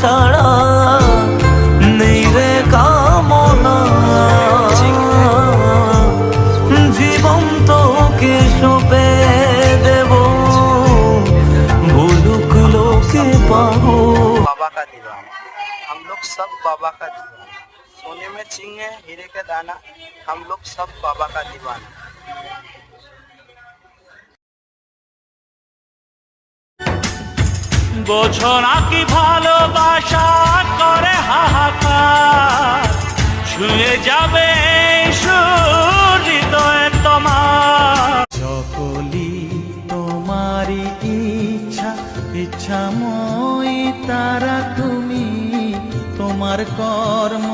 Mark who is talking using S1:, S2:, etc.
S1: ছাড়া নেই রে কামনা। জীবন তোকে সঁপে দেব, বলুক লোকে পাবো।
S2: बाबा का दीवाना, हम लोग सब बाबा का दीवाना। सोने में चींगे हीरे का दाना, हम लोग सब बाबा का दीवाना।
S1: বোঝো না কি ভালোবাসা করে হাহাকার, ছুঁয়ে যাবে হৃদয়ে তোমার। সকলি তোমারই ইচ্ছা, ইচ্ছাময়ী তারা তুমি, তোমার কর্ম